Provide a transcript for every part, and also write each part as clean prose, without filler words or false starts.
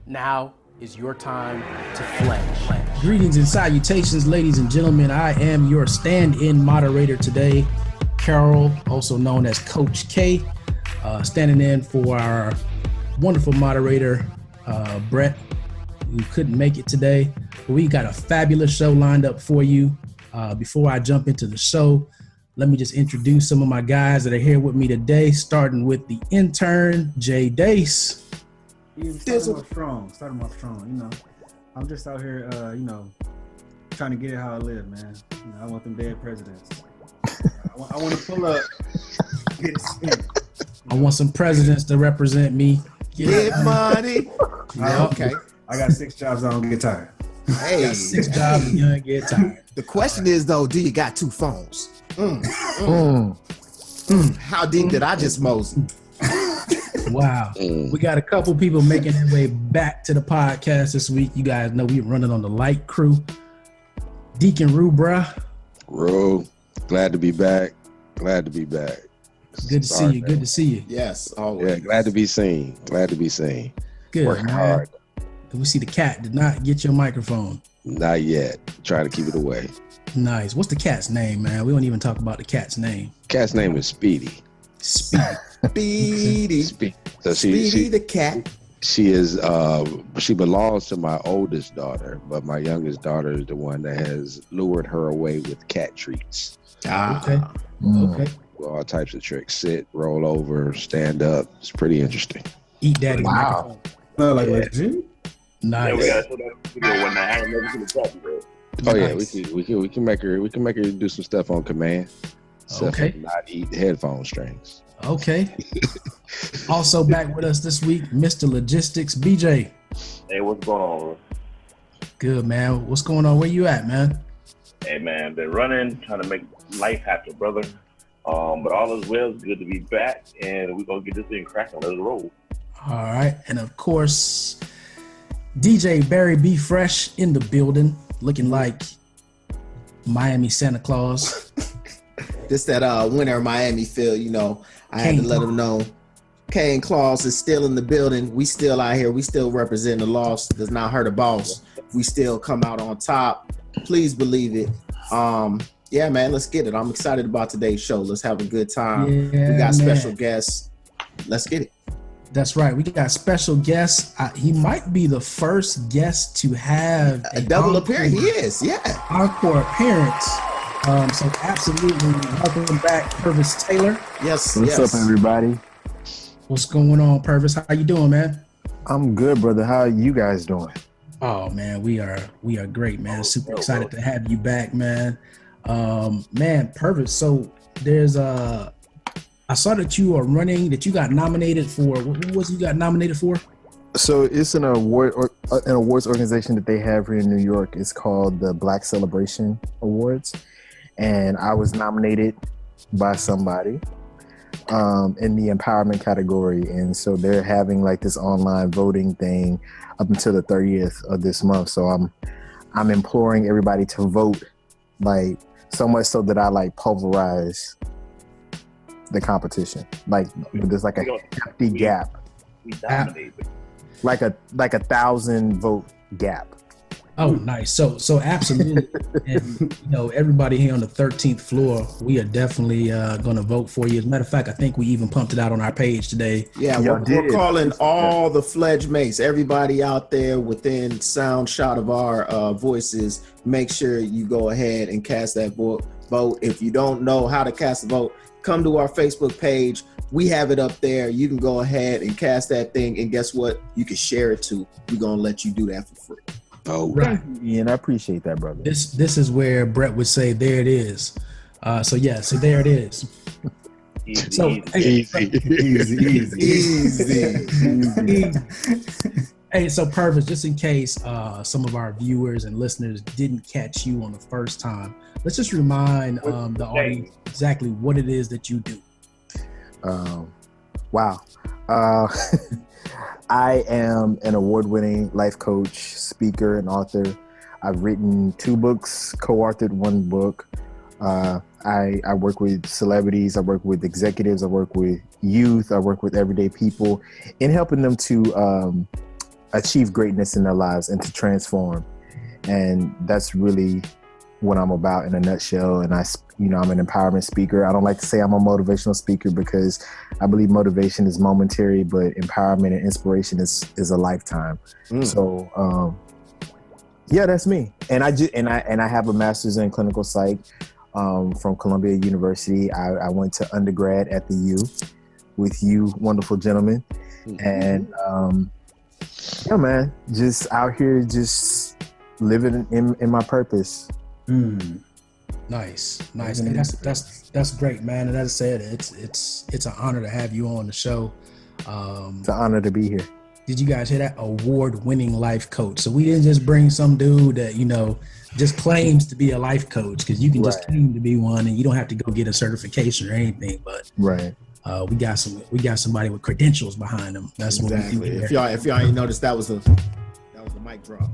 Now is your time to flex. Greetings and salutations, ladies and gentlemen. I am your stand-in moderator today, Carol, also known as Coach K, standing in for our wonderful moderator, Brett, who couldn't make it today. But we got a fabulous show lined up for you. Before I jump into the show, let me just introduce some of my guys that are here with me today, starting with the intern, Jay Dace. Starting off strong, you know. I'm just out here, trying to get it how I live, man. You know, I want them dead presidents. I want to pull up, get it spent. I want some presidents to represent me. Get money. Okay. I got 6 jobs, I don't get tired. Hey. Got 6 jobs and you don't get tired. The question is, though, do you got 2 phones? How deep did I just mosey? Wow. We got a couple people making their way back to the podcast this week. You guys know we're running on the light crew. Deacon Rue, bruh. Ro, glad to be back. Good to see you. Good to see you. Yes, always. Yeah, glad to be seen. Good, Working man. hard. We see the cat did not get your microphone. Not yet. Trying to keep it away. Nice. What's the cat's name, man? We don't even talk about the cat's name. Cat's name is Speedy. Speedy. So Speedy the cat. She is. She belongs to my oldest daughter, but my youngest daughter is the one that has lured her away with cat treats. Okay. All types of tricks. Sit, roll over, stand up. It's pretty interesting. Eat daddy Wow. No, like legit. Nice. Yeah, we gotta show that video one night. I ain't never seen the top, bro. Oh yeah, Nice. we can make her do some stuff on command. Stuff Okay. like not eat headphone strings. Okay. Also back with us this week, Mr. Logistics, BJ. Hey, what's going on, bro? Good, man. What's going on? Where you at, man? Hey, man, been running, trying to make life happen, brother. But all is well. It's good to be back, and we're gonna get this thing cracking. Let's roll. All right. And of course, DJ Barry B. Fresh in the building, looking like Miami Santa Claus. This that winter Miami feel, you know. I had to let them know. Kane Claus is still in the building. We still out here. We still represent the loss. Does not hurt a boss. We still come out on top. Please believe it. Yeah, man, let's get it. I'm excited about today's show. Let's have a good time. Yeah, we got man. special guests. Let's get it. That's right. We got special guests. He might be the first guest to have A double appearance. He is, yeah. encore appearance. So absolutely welcome back, Pervis Taylor. Yes, What's up, everybody? What's going on, Pervis? How you doing, man? I'm good, brother. How are you guys doing? Oh man, we are great, man. Super excited to have you back, man. Man, Pervis. So there's I saw that you are running, that you got nominated for. What was you got nominated for? So it's an awards organization that they have here in New York. It's called the Black Celebration Awards, and I was nominated by somebody in the empowerment category. And so they're having like this online voting thing up until the 30th of this month. So I'm imploring everybody to vote, like so much so that I like pulverize the competition. Like there's like a hefty gap, We dominate. like a 1,000 vote gap. Oh, nice. So absolutely. And you know, everybody here on the 13th floor, we are definitely going to vote for you. As a matter of fact, I think we even pumped it out on our page today. Yeah, we're calling all the fledge mates, everybody out there within sound shot of our voices. Make sure you go ahead and cast that vote. If you don't know how to cast a vote, come to our Facebook page. We have it up there. You can go ahead and cast that thing, and guess what? You can share it too. We're gonna let you do that for free. Oh, Right. Yeah, and I appreciate that, brother. This is where Brett would say, "There it is." So there it is. Easy, So easy. Easy. Hey, so Pervis, just in case some of our viewers and listeners didn't catch you on the first time, let's just remind the audience exactly what it is that you do. Wow. I am an award-winning life coach, speaker, and author. I've written 2 books, co-authored 1 book. I work with celebrities, I work with executives, I work with youth, I work with everyday people in helping them to achieve greatness in their lives and to transform. And that's really what I'm about in a nutshell. And I'm an empowerment speaker. I don't like to say I'm a motivational speaker because I believe motivation is momentary, but empowerment and inspiration is a lifetime. So, yeah, that's me. And I have a master's in clinical psych from Columbia University. I went to undergrad at the U with you wonderful gentlemen. And yeah, man, just out here, just living in my purpose. Nice. And that's great, man. And as I said, it's an honor to have you on the show. It's an honor to be here. Did you guys hear that? Award-winning life coach. So we didn't just bring some dude that just claims to be a life coach, because you can just claim to be one and you don't have to go get a certification or anything. But we got somebody with credentials behind them. That's exactly. What we do. If y'all ain't noticed, that was a mic drop.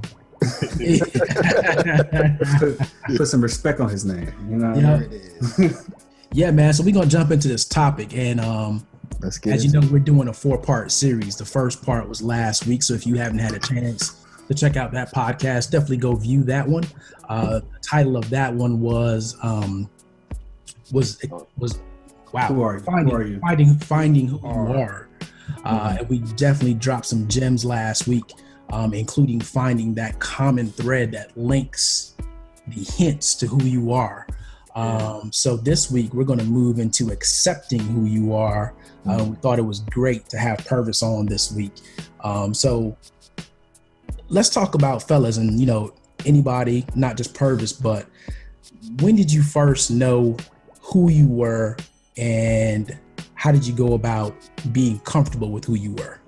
Put some respect on his name. There it is. Yeah, man. So we're gonna jump into this topic, and let's get as you know, we're doing a 4-part series. The first part was last week, so if you haven't had a chance to check out that podcast, definitely go view that one. The title of that one was wow. Who are you? Finding who you are. And we definitely dropped some gems last week, including finding that common thread that links the hints to who you are. So this week we're going to move into accepting who you are. We thought it was great to have Pervis on this week. So let's talk about, fellas, and anybody, not just Pervis, but when did you first know who you were, and how did you go about being comfortable with who you were?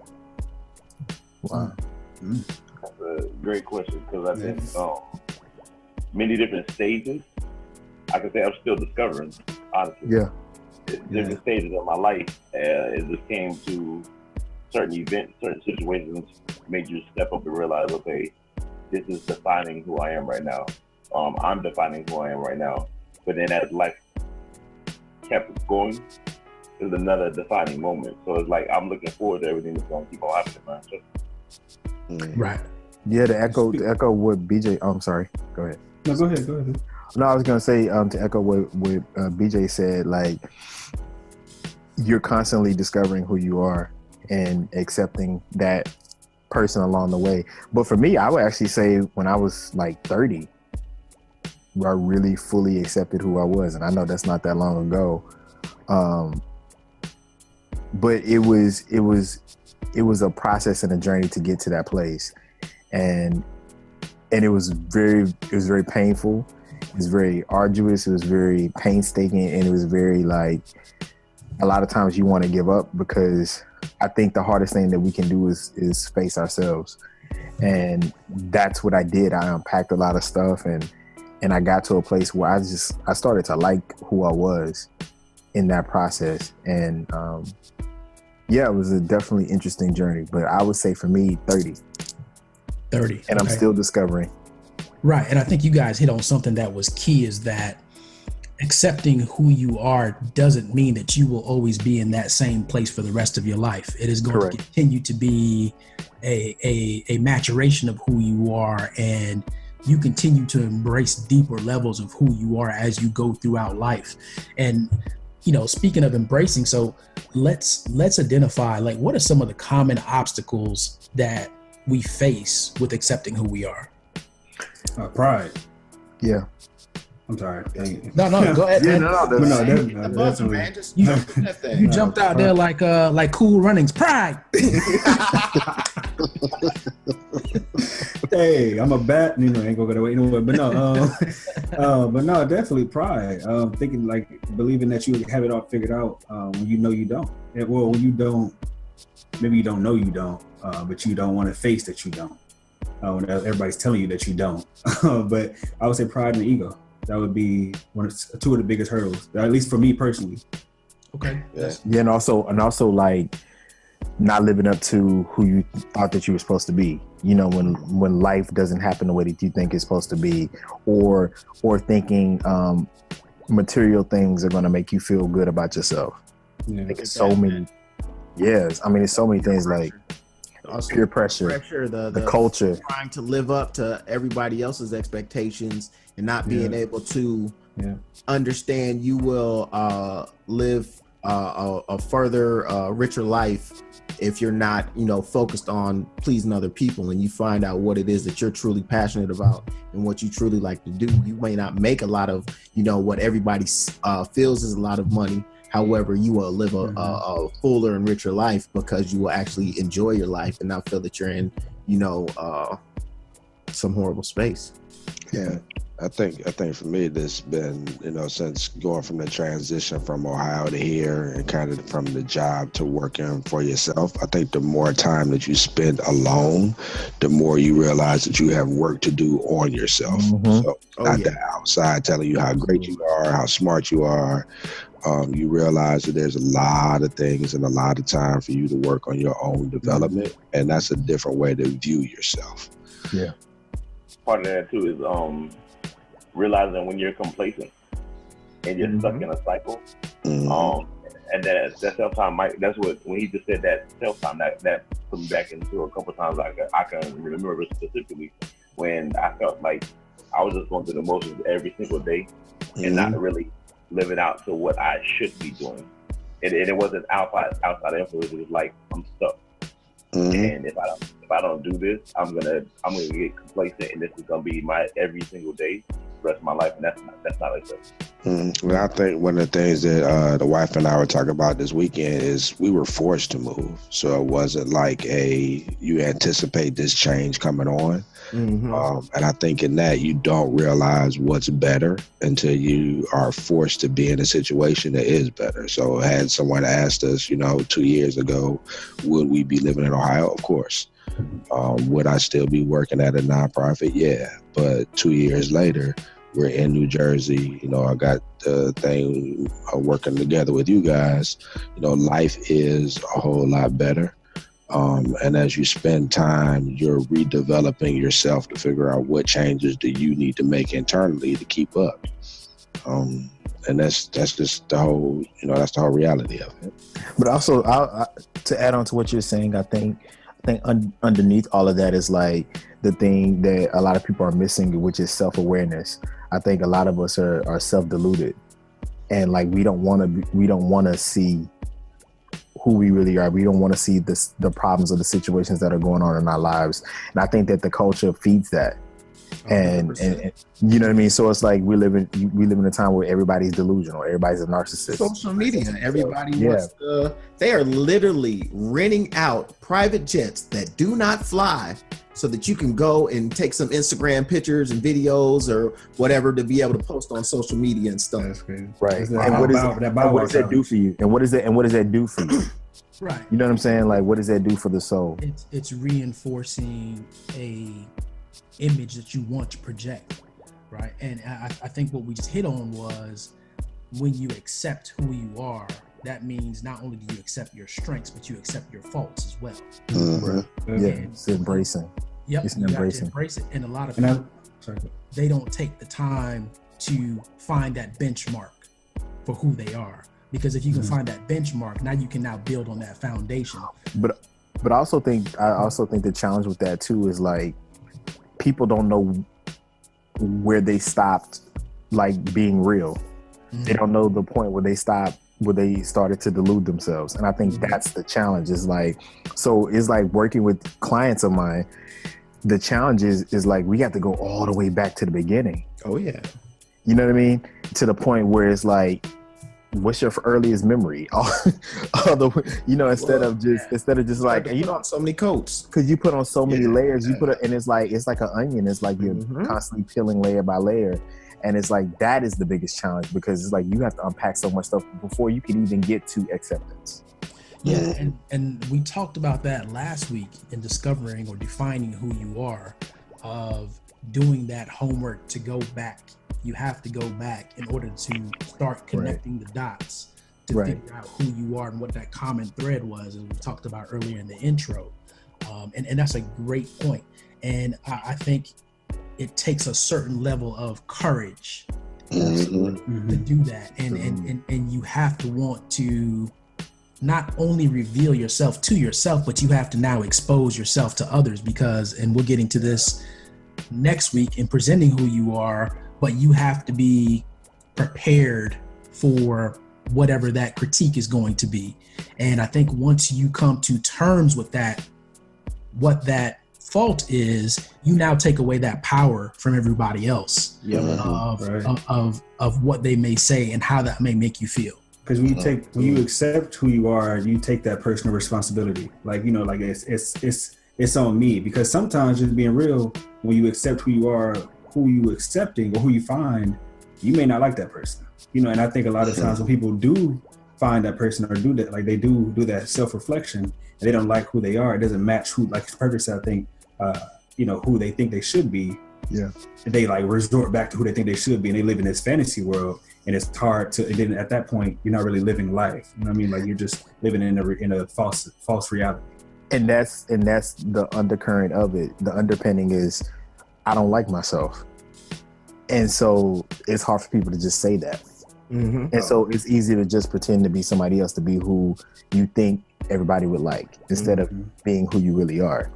Wow. That's a great question, because I think many different stages. I can say I'm still discovering, honestly. Yeah. Different stages of my life. It just came to certain events, certain situations made you step up and realize, okay, this is defining who I am right now. I'm defining who I am right now. But then as life kept going, it was another defining moment. So it's like I'm looking forward to everything that's going to keep on happening, man. So, Right. Yeah, to echo what BJ. Oh, I'm sorry. Go ahead. No, go ahead. No, I was gonna say to echo what BJ said. Like, you're constantly discovering who you are and accepting that person along the way. But for me, I would actually say when I was like 30, I really fully accepted who I was, and I know that's not that long ago. But it was a process and a journey to get to that place, and it was very painful. It was very arduous. It was very painstaking, and it was very like a lot of times you want to give up, because I think the hardest thing that we can do is face ourselves, and that's what I did. I unpacked a lot of stuff, and I got to a place where I started to like who I was in that process, and yeah, it was a definitely interesting journey. But I would say for me, 30, and I'm still discovering. Right. And I think you guys hit on something that was key, is that accepting who you are doesn't mean that you will always be in that same place for the rest of your life. It is going to continue to be a maturation of who you are, and you continue to embrace deeper levels of who you are as you go throughout life. And, speaking of embracing, so let's identify, like, what are some of the common obstacles that we face with accepting who we are? Pride. Yeah. I'm sorry. No, go ahead. Yeah, man. You jumped out there like Cool Runnings. Pride. Hey, I'm a bat. Ain't gonna go that way anyway. But no, definitely pride. Thinking, like, believing that you have it all figured out when you know you don't. Well, when you don't, maybe you don't know you don't, but you don't want to face that you don't. When everybody's telling you that you don't. But I would say pride and ego. That would be two of the biggest hurdles, at least for me personally. Okay. Yeah, and also like not living up to who you thought that you were supposed to be. When life doesn't happen the way that you think it's supposed to be, or thinking material things are going to make you feel good about yourself. Yeah. Like, it's so many. Yes, I mean, it's so many things. Like Also, Peer pressure, the culture, trying to live up to everybody else's expectations and not being able to understand you will live a further richer life if you're not, focused on pleasing other people, and you find out what it is that you're truly passionate about and what you truly like to do. You may not make a lot of, what everybody feels is a lot of money. However, you will live a fuller and richer life because you will actually enjoy your life and not feel that you're in, some horrible space. Yeah. I think for me, this been, since going from the transition from Ohio to here and kind of from the job to working for yourself, I think the more time that you spend alone, the more you realize that you have work to do on yourself. So not the outside telling you how great you are, how smart you are. You realize that there's a lot of things and a lot of time for you to work on your own development. And that's a different way to view yourself. Yeah. Part of that too is, realizing when you're complacent and you're stuck in a cycle, and that self-time that's what, when he just said that self-time, that put me back into a couple of times. I can remember specifically when I felt like I was just going through the motions every single day and not really living out to what I should be doing. And it wasn't outside influence. It was like, I'm stuck. And if I don't do this, I'm gonna get complacent, and this is gonna be my every single day, the rest of my life, and that's not acceptable. Well, I think one of the things that the wife and I were talking about this weekend is we were forced to move, so it wasn't like you anticipate this change coming on. And I think in that you don't realize what's better until you are forced to be in a situation that is better. So had someone asked us, 2 years ago, would we be living in Ohio? Of course. Would I still be working at a nonprofit? Yeah. But 2 years later, we're in New Jersey. I got the thing working together with you guys. Life is a whole lot better. And as you spend time, you're redeveloping yourself to figure out what changes do you need to make internally to keep up. And that's just the whole, that's the whole reality of it. But also, to add on to what you're saying, I think underneath all of that is like the thing that a lot of people are missing, which is self-awareness. I think a lot of us are self-deluded, and like we don't want to see who we really are. We don't want to see the problems or the situations that are going on in our lives. And I think that the culture feeds that. And you know what I mean? So it's like we live in a time where everybody's delusional. Everybody's a narcissist. Social media. Everybody wants to, they are literally renting out private jets that do not fly so that you can go and take some Instagram pictures and videos or whatever to be able to post on social media and stuff. That's crazy. Right. And what does that do for you? And what does that do for you? Right. You know what I'm saying? Like, what does that do for the soul? It's reinforcing a image that you want to project, right? And I think what we just hit on was when you accept who you are, that means not only do you accept your strengths, but you accept your faults as well. Yeah, it's embracing. Yep, it's you got to embrace it. And a lot of people, they don't take the time to find that benchmark for who they are. Because if you can find that benchmark, now you can build on that foundation. But I also think the challenge with that too is like people don't know where they stopped like being real. They don't know the point where they started to delude themselves. And I think that's the challenge. Is like, so it's like working with clients of mine. The challenge is like we have to go all the way back to the beginning. Oh yeah. You know what I mean? To the point where it's like, what's your earliest memory? Instead of just like, and so many coats because you put on so many layers. You put it, and it's like an onion. It's like you're constantly peeling layer by layer, and it's like that is the biggest challenge because it's like you have to unpack so much stuff before you can even get to acceptance. Yeah, and we talked about that last week in discovering or defining who you are, of doing that homework to go back. You have to go back in order to start connecting the dots to figure out who you are and what that common thread was, as we talked about earlier in the intro. And that's a great point. And I think it takes a certain level of courage to do that. And you have to want to not only reveal yourself to yourself, but you have to now expose yourself to others because, and we'll get into this next week in presenting who you are, but you have to be prepared for whatever that critique is going to be. And I think once you come to terms with that, what that fault is, you now take away that power from everybody else of what they may say and how that may make you feel. Because when you accept who you are, you take that personal responsibility. Like, you know, like it's on me. Because sometimes, just being real, when you accept who you are, who you accepting or who you find, you may not like that person. You know, and I think a lot of times when people do find that person or do that, like they do that self-reflection, and they don't like who they are, it doesn't match who, like Pervis said, I think, you know, who they think they should be. Yeah. They like resort back to who they think they should be, and they live in this fantasy world. And it's hard to, and then at that point, you're not really living life. You know what I mean? Like you're just living in a false reality. And that's the undercurrent of it. The underpinning is, I don't like myself. And so it's hard for people to just say that. Mm-hmm. And so it's easy to just pretend to be somebody else, to be who you think everybody would like, instead of being who you really are.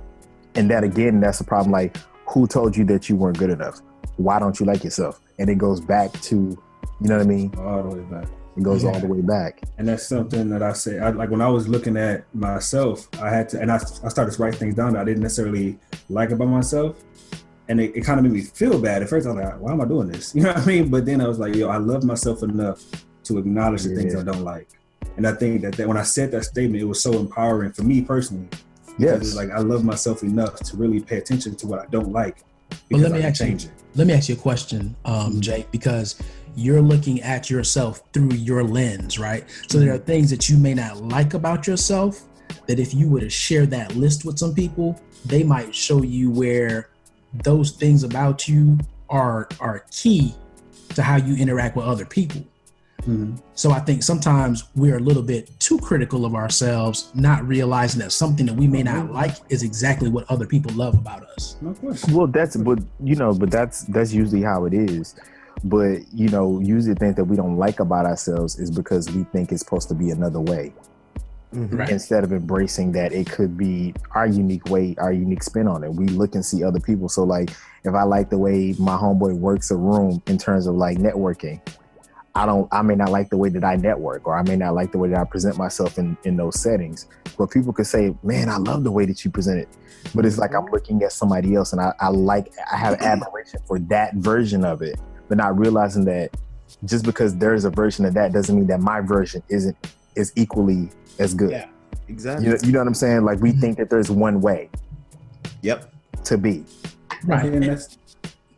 And that, again, that's the problem. Like, who told you that you weren't good enough? Why don't you like yourself? And it goes back to, you know what I mean? All the way back. It goes all the way back. And that's something that I say, like when I was looking at myself, I had to, and I started to write things down that I didn't necessarily like about myself. And it kind of made me feel bad. At first I was like, why am I doing this? You know what I mean? But then I was like, I love myself enough to acknowledge the things I don't like. And I think that when I said that statement, it was so empowering for me personally. Yes. It's like, I love myself enough to really pay attention to what I don't like. Well, let me ask you a question, Jake, because you're looking at yourself through your lens, right? So there are things that you may not like about yourself that if you were to share that list with some people, they might show you where those things about you are key to how you interact with other people. Mm-hmm. So I think sometimes we're a little bit too critical of ourselves, not realizing that something that we may not like is exactly what other people love about us. Well, that's usually how it is. But, usually things that we don't like about ourselves is because we think it's supposed to be another way. Mm-hmm. Right. Instead of embracing that it could be our unique way, our unique spin on it. We look and see other people. So like, if I like the way my homeboy works a room in terms of like networking, I may not like the way that I network, or I may not like the way that I present myself in those settings. But people could say, man, I love the way that you present it. But it's like I'm looking at somebody else and I have admiration for that version of it, but not realizing that just because there's a version of that doesn't mean that my version is equally as good. Yeah, exactly. You know what I'm saying? Like we think that there's one way. Yep. To be. Right. And that's,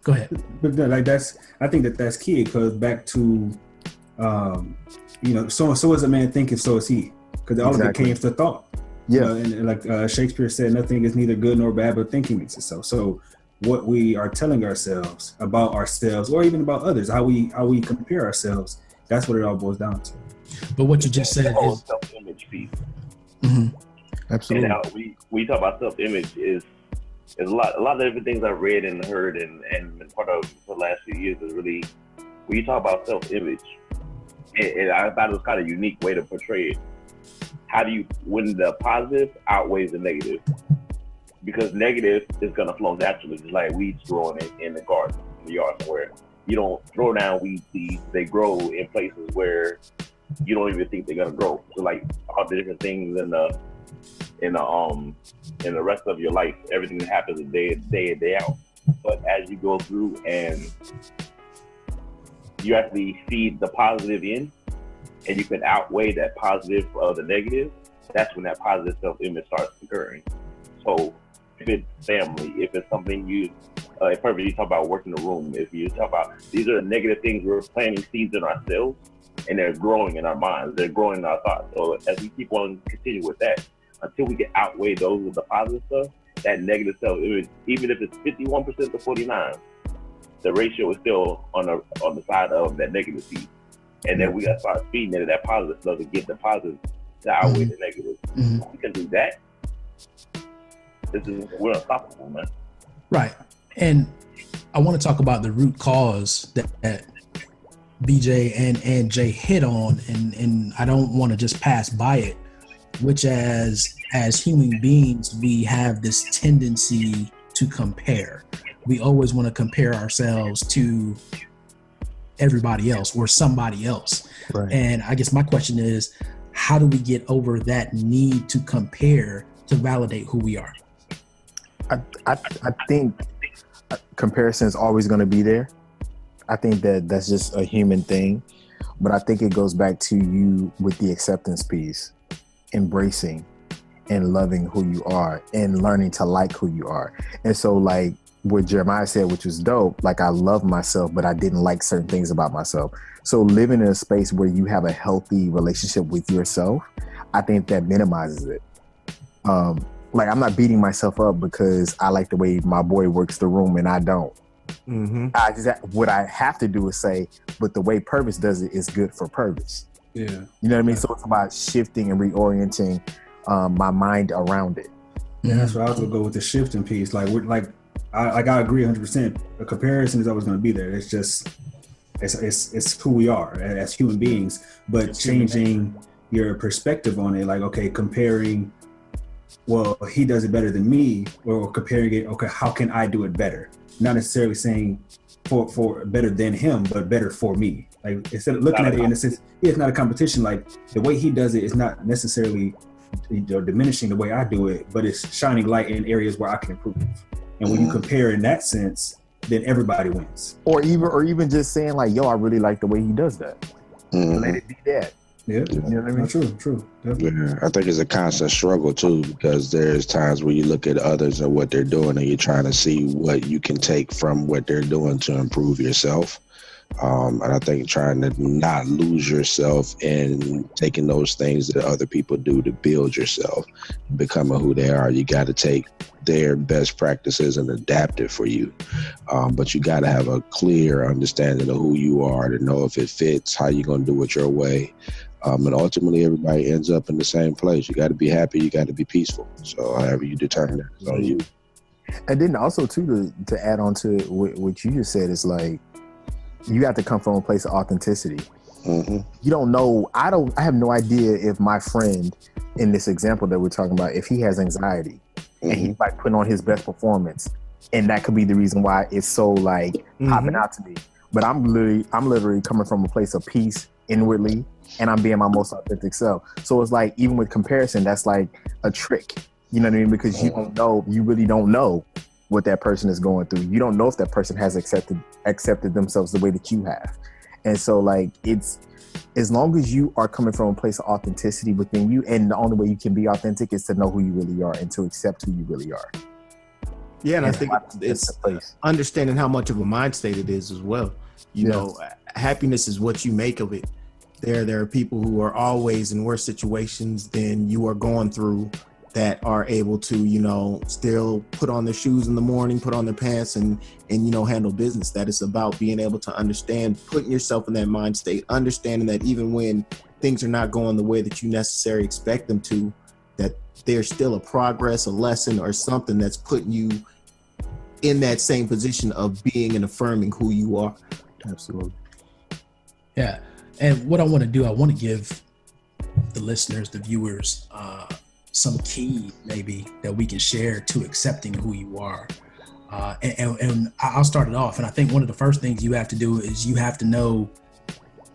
go ahead. But like I think that's key. It goes back to, so is a man thinking, so is he. Because all of it came to thought. Yeah. And like Shakespeare said, nothing is neither good nor bad, but thinking makes it so. So what we are telling ourselves about ourselves, or even about others, how we compare ourselves, that's what it all boils down to. But what you just said is self-image piece. Mm-hmm. Absolutely. And how we talk about self-image is a lot of different things I've read and heard and part of the last few years is really, when you talk about self-image, and I thought it was kind of a unique way to portray it. How do you, when the positive outweighs the negative? Because negative is going to flow naturally, just like weeds growing in the garden, in the yard somewhere. You don't throw down weed seeds; they grow in places where you don't even think they're going to grow. So like all the different things in the rest of your life, everything that happens day in, day out. But as you go through and you actually feed the positive in, and you can outweigh that positive of the negative, that's when that positive self-image starts occurring. So if it's family, if it's something you talk about working the room, if you talk about, these are the negative things, we're planting seeds in ourselves, and they're growing in our minds, they're growing in our thoughts. So as we keep on continue with that, until we can outweigh those with the positive stuff, that negative self-image, even if it's 51% to 49, the ratio is still on the side of that negative seed. And then we got to start feeding into that positive stuff to get the positive to outweigh the negative. Mm-hmm. If we can do that, we're unstoppable, man. Right. And I want to talk about the root cause that BJ and Jay hit on, and I don't want to just pass by it. which as human beings, we have this tendency to compare. We always want to compare ourselves to everybody else or somebody else. Right. And I guess my question is, how do we get over that need to compare to validate who we are? I think comparison is always going to be there. I think that's just a human thing, but I think it goes back to you with the acceptance piece, embracing and loving who you are and learning to like who you are. And so like what Jeremiah said, which was dope, like I love myself, but I didn't like certain things about myself. So living in a space where you have a healthy relationship with yourself, I think that minimizes it. Like I'm not beating myself up because I like the way my boy works the room and I don't. What I have to do is say, but the way Pervis does it is good for Pervis. Yeah. You know what I mean? So it's about shifting and reorienting my mind around it. Yeah, that's what I was gonna go with the shifting piece. Like, I agree 100%. A comparison is always gonna be there. It's just, it's who we are as human beings. But changing your perspective on it, like, okay, comparing, well, he does it better than me, or comparing it, okay, how can I do it better? Not necessarily saying for better than him, but better for me. Like instead of looking at it in a sense, it's not a competition. Like the way he does it is not necessarily diminishing the way I do it, but it's shining light in areas where I can improve. And when you compare in that sense, then everybody wins. Or even just saying like, yo, I really like the way he does that. Let it be that. Yeah, you know what I mean? True. Definitely. Yeah, I think it's a constant struggle too, because there's times where you look at others and what they're doing, and you're trying to see what you can take from what they're doing to improve yourself. And I think trying to not lose yourself in taking those things that other people do to build yourself, becoming who they are. You got to take their best practices and adapt it for you. But you got to have a clear understanding of who you are to know if it fits, how you're going to do it your way. And ultimately, everybody ends up in the same place. You got to be happy. You got to be peaceful. So however you determine it, it's on you. And then also, too, to add on to what you just said, is like, you have to come from a place of authenticity. You don't know. I have no idea if my friend in this example that we're talking about, if he has anxiety and he's like putting on his best performance, and that could be the reason why it's so like popping out to me. But I'm literally coming from a place of peace inwardly, and I'm being my most authentic self. So it's like, even with comparison, that's like a trick. You know what I mean? Because you really don't know what that person is going through. You don't know if that person has accepted themselves the way that you have. And so like, it's, as long as you are coming from a place of authenticity within you, and the only way you can be authentic is to know who you really are and to accept who you really are. Yeah, and I think it's understanding how much of a mind state it is as well. You know, happiness is what you make of it. There are people who are always in worse situations than you are going through that are able to, you know, still put on their shoes in the morning, put on their pants and you know, handle business. That is about being able to understand, putting yourself in that mind state, understanding that even when things are not going the way that you necessarily expect them to, that there's still a progress, a lesson, or something that's putting you in that same position of being and affirming who you are. Absolutely. Yeah. And what I want to do, I want to give the listeners, the viewers, some key maybe that we can share to accepting who you are. And I'll start it off. And I think one of the first things you have to do is you have to know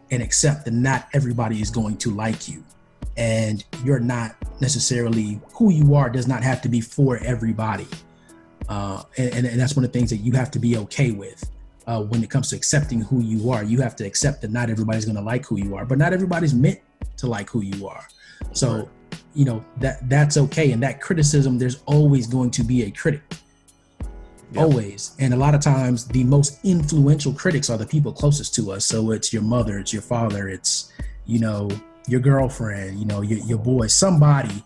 and accept that not everybody is going to like you. And you're not necessarily, who you are does not have to be for everybody. And that's one of the things that you have to be okay with. When it comes to accepting who you are, you have to accept that not everybody's going to like who you are, but not everybody's meant to like who you are. So, you know, that's okay. And that criticism, there's always going to be a critic. Yep. Always. And a lot of times the most influential critics are the people closest to us. So it's your mother, it's your father, it's, you know, your girlfriend, you know, your boy, somebody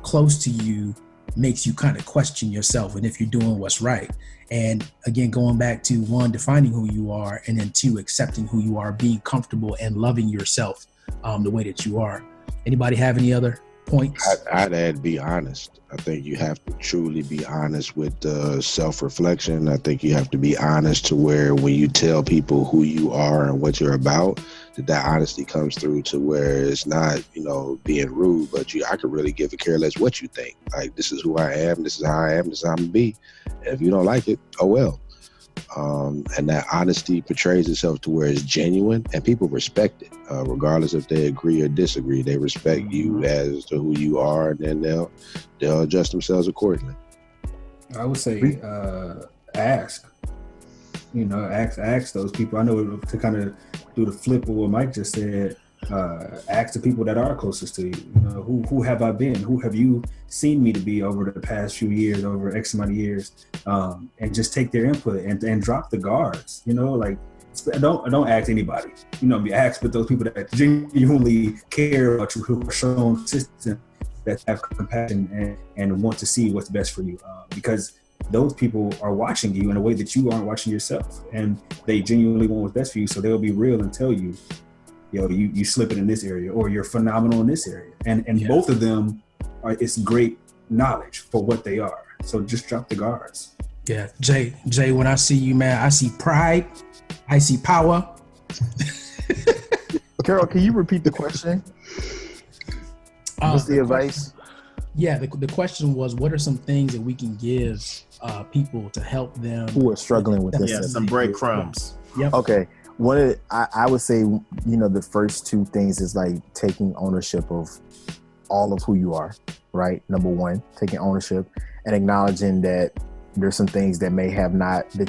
close to you makes you kind of question yourself and if you're doing what's right. And again, going back to one, defining who you are, and then two, accepting who you are, being comfortable and loving yourself the way that you are. Anybody have any other points? I'd add, be honest. I think you have to truly be honest with self-reflection. I think you have to be honest to where when you tell people who you are and what you're about, that honesty comes through to where it's not, being rude, but I could really give a care less what you think. Like, this is who I am, this is how I am, this is how I'm gonna be. And if you don't like it, oh well. And that honesty portrays itself to where it's genuine and people respect it, regardless if they agree or disagree. They respect you as to who you are, and then they'll adjust themselves accordingly. I would say ask. Ask those people. I know to kind of do the flip of what Mike just said. Ask the people that are closest to you. Who have I been? Who have you seen me to be over the past few years, over X amount of years, and just take their input and drop the guards. Don't ask anybody. Ask but those people that genuinely care about you, who are shown consistent, that have compassion and want to see what's best for you, because those people are watching you in a way that you aren't watching yourself, and they genuinely want what's best for you. So they'll be real and tell you, you slipping in this area, or you're phenomenal in this area. And both of them it's great knowledge for what they are. So just drop the guards. Yeah, Jay, when I see you, man, I see pride, I see power. Carol, can you repeat the question? What's the advice? Yeah, the question was, what are some things that we can give people to help them who are struggling with this? Yeah, some breadcrumbs. Yep. Okay. I would say, the first two things is like taking ownership of all of who you are, right? Number one, taking ownership and acknowledging that there's some things that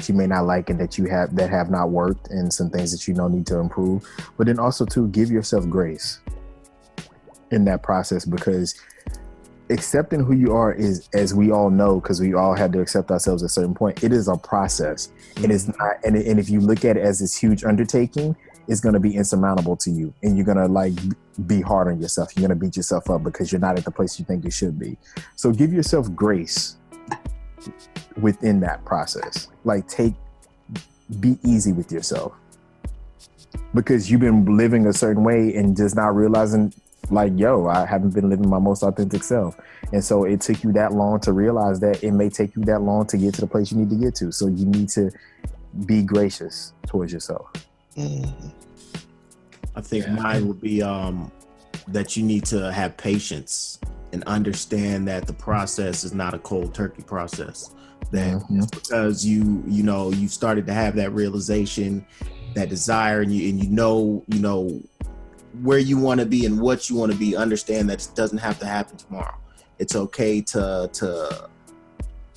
you may not like and that have not worked, and some things that need to improve. But then also to give yourself grace in that process, because accepting who you are is, as we all know, because we all had to accept ourselves at a certain point, it is a process. It is not, and if you look at it as this huge undertaking, it's going to be insurmountable to you, and you're going to be hard on yourself. You're going to beat yourself up because you're not at the place you think you should be. So give yourself grace within that process. Be easy with yourself, because you've been living a certain way and just not realizing, I haven't been living my most authentic self. And so it took you that long to realize that. It may take you that long to get to the place you need to get to. So you need to be gracious towards yourself. Mm-hmm. I think mine would be that you need to have patience and understand that the process is not a cold turkey process. That just because you started to have that realization, that desire, and you know where you want to be and what you want to be, understand that it doesn't have to happen tomorrow. It's okay to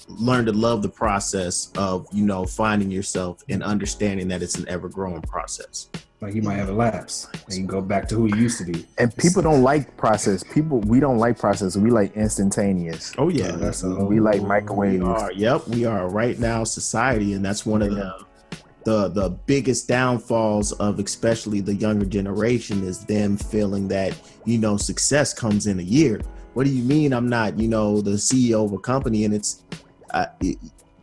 learn to love the process of, finding yourself and understanding that it's an ever-growing process. Like, you might have a lapse and you go back to who you used to be. And people don't like process. We don't like process. We like instantaneous. Oh yeah, we like microwave. We are right now society, and that's one of the biggest downfalls of especially the younger generation, is them feeling that success comes in a year. What do you mean I'm not the CEO of a company? And it's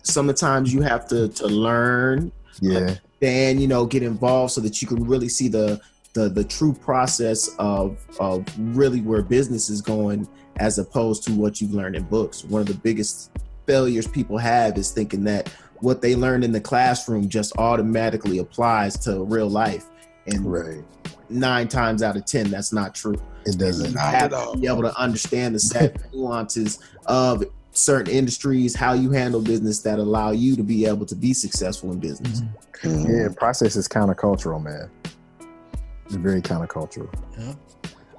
sometimes you have to learn, and get involved so that you can really see the true process of really where business is going, as opposed to what you've learned in books. One of the biggest failures people have is thinking that what they learned in the classroom just automatically applies to real life. And 9 times out of 10, that's not true. It doesn't. You have to be able to understand the set nuances of certain industries, how you handle business, that allow you to be able to be successful in business. Mm-hmm. Yeah, process is countercultural, man. It's very countercultural. Yeah.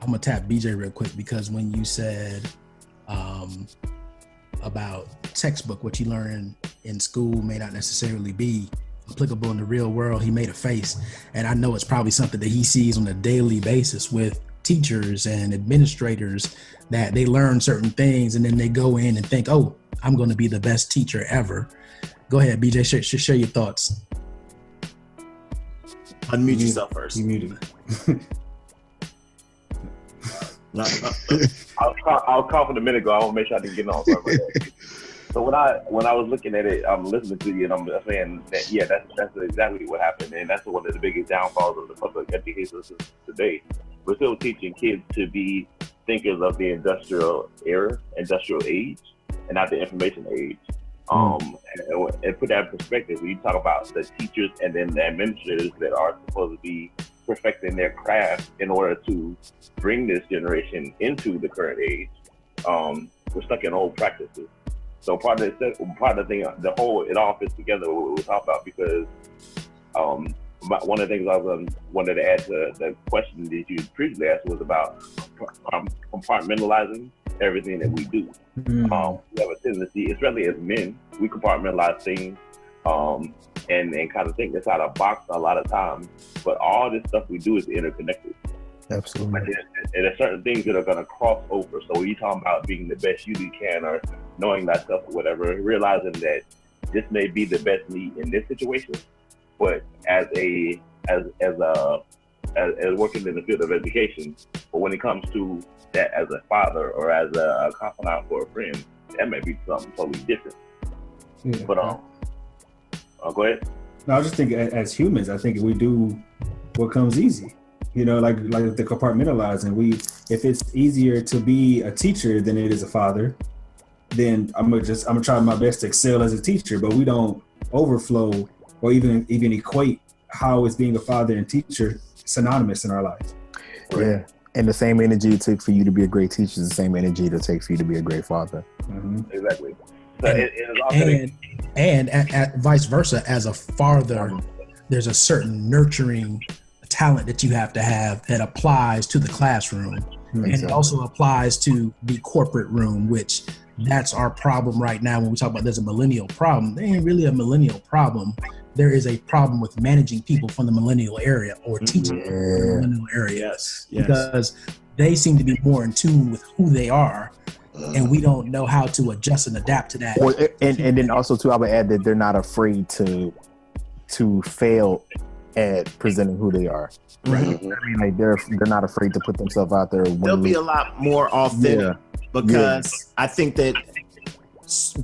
I'm gonna tap BJ real quick, because when you said about textbook, what you learn in school may not necessarily be applicable in the real world, he made a face, and I know it's probably something that he sees on a daily basis with teachers and administrators, that they learn certain things and then they go in and think, oh, I'm going to be the best teacher ever. Go ahead, BJ, share your thoughts. Unmute yourself first. You muted. I was coughing a minute ago. I want to make sure I didn't get on. Sorry about that. So when I was looking at it, I'm listening to you, and I'm saying that that's exactly what happened, and that's one of the biggest downfalls of the public education system today. We're still teaching kids to be thinkers of the industrial age, and not the information age. And put that in perspective, when you talk about the teachers and then the administrators that are supposed to be perfecting their craft in order to bring this generation into the current age. We're stuck in old practices. So part of the thing, it all fits together what we talk about, because one of the things I wanted to add to the question that you previously asked was about compartmentalizing everything that we do. We have a tendency, especially as men, we compartmentalize things and kind of think inside a box a lot of times. But all this stuff we do is interconnected. Absolutely. And there's certain things that are going to cross over. So when you talk about being the best you can, or knowing thyself or whatever, realizing that this may be the best me in this situation, but as working in the field of education, but when it comes to that as a father or as a confidant for a friend, that may be something totally different. Yeah. But go ahead. No, I was just thinking, as humans, I think we do what comes easy. You know, like the compartmentalizing. If it's easier to be a teacher than it is a father, then I'm gonna try my best to excel as a teacher. But we don't overflow or even equate how is being a father and teacher synonymous in our lives. Right? Yeah, and the same energy it takes for you to be a great teacher is the same energy it'll take for you to be a great father. Mm-hmm. Exactly. So and vice versa, as a father, there's a certain nurturing talent that you have to have that applies to the classroom. Exactly. And it also applies to the corporate room, which that's our problem right now. When we talk about there's a millennial problem, there ain't really a millennial problem. There is a problem with managing people from the millennial area or teaching from the millennial area. Yes. Because they seem to be more in tune with who they are, and we don't know how to adjust and adapt to that. And then also too, I would add that they're not afraid to fail at presenting who they are. Right. I mean, like they're not afraid to put themselves out there. They'll be a lot more authentic because I think that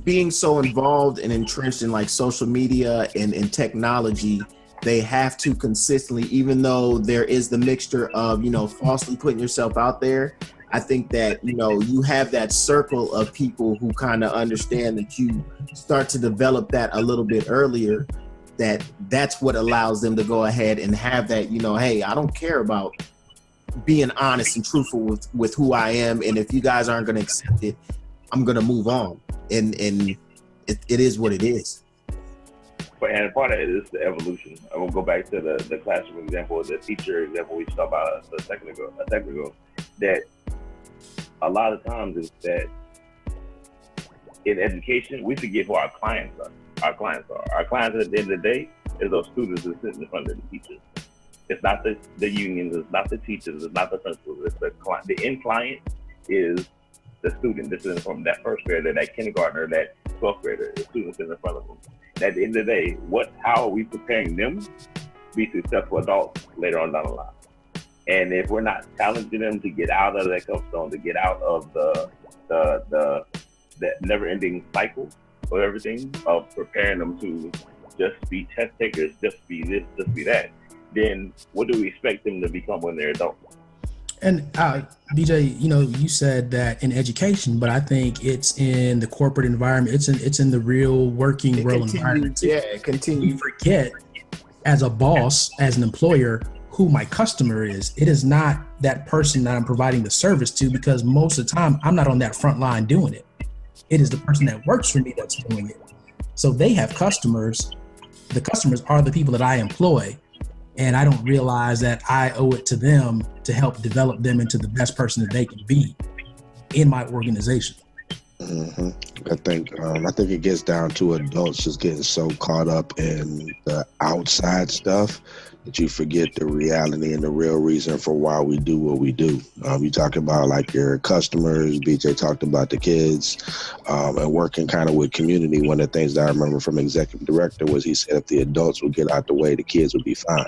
being so involved and entrenched in like social media and in technology, they have to consistently, even though there is the mixture of, falsely putting yourself out there. I think that, you have that circle of people who kind of understand that you start to develop that a little bit earlier, that's what allows them to go ahead and have that, hey, I don't care about being honest and truthful with who I am. And if you guys aren't going to accept it, I'm going to move on. And it is what it is. And part of it is the evolution. I will go back to the classroom example, the teacher example we talked about a second ago, that a lot of times is that in education, we forget who our clients are. Our clients at the end of the day is those students that sit in front of the teachers. It's not the unions, it's not the teachers, it's not the principals, it's the client. The end client is the student. This is from that first grader, that kindergartner, that 12th grader, the students in front of them. And at the end of the day, how are we preparing them to be successful adults later on down the line? And if we're not challenging them to get out of that comfort zone, to get out of the never-ending cycle of everything, of preparing them to just be test takers, just be this, just be that, then what do we expect them to become when they're adults? And BJ, you said that in education, but I think it's in the corporate environment. It's in the real working world environment. Yeah, it continues. We forget, as a boss, as an employer, who my customer is. It is not that person that I'm providing the service to, because most of the time I'm not on that front line doing it. It is the person that works for me that's doing it. So they have customers. The customers are the people that I employ. And I don't realize that I owe it to them to help develop them into the best person that they can be in my organization. Mm-hmm. I think it gets down to adults just getting so caught up in the outside stuff that you forget the reality and the real reason for why we do what we do. You talk about like your customers, BJ talked about the kids, and working kind of with community. One of the things that I remember from executive director was he said if the adults would get out the way, the kids would be fine.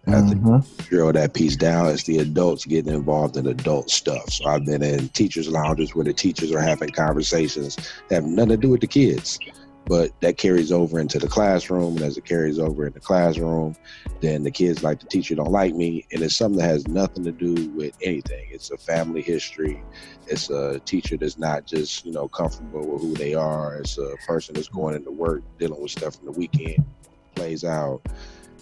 I think drill that piece down. It's the adults getting involved in adult stuff. So I've been in teachers' lounges where the teachers are having conversations that have nothing to do with the kids, but that carries over into the classroom. And as it carries over in the classroom, then the kids like the teacher don't like me. And it's something that has nothing to do with anything. It's a family history. It's a teacher that's not just, comfortable with who they are. It's a person that's going into work, dealing with stuff from the weekend, plays out.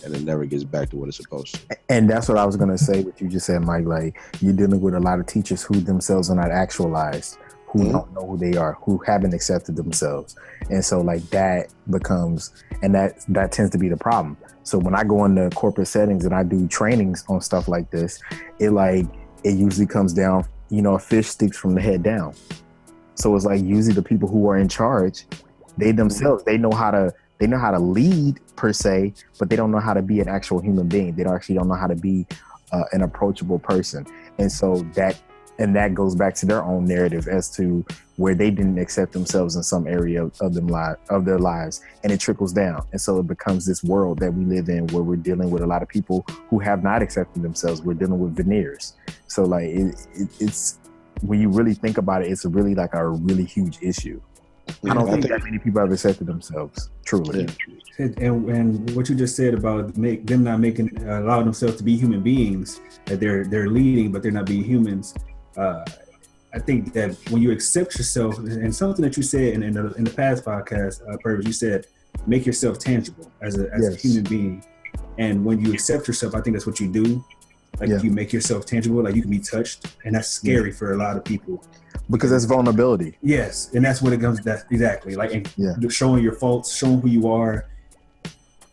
and it never gets back to what it's supposed to. And that's what I was gonna say. What you just said, Mike. Like, you're dealing with a lot of teachers who themselves are not actualized, who don't know who they are, who haven't accepted themselves, and so like that becomes, and that tends to be the problem. So when I go into corporate settings and I do trainings on stuff like this, it usually comes down, a fish sticks from the head down. So it's like usually the people who are in charge, they themselves, they know how to lead per se, but they don't know how to be an actual human being. They don't know how to be an approachable person. And so that goes back to their own narrative as to where they didn't accept themselves in some area of their lives, and it trickles down. And so it becomes this world that we live in where we're dealing with a lot of people who have not accepted themselves. We're dealing with veneers. So like it's when you really think about it, it's really like a really huge issue. I don't think that many people have accepted themselves truly. Yeah. And what you just said about them not allow themselves to be human beings, that they're leading but they're not being humans. I think that when you accept yourself, and something that you said in the past podcast, Pervis, you said make yourself tangible as a human being. And when you accept yourself, I think that's what you do. Like you make yourself tangible, like you can be touched, and that's scary for a lot of people. Because that's vulnerability. Yes, and that's what it comes. That's exactly like showing your faults, showing who you are.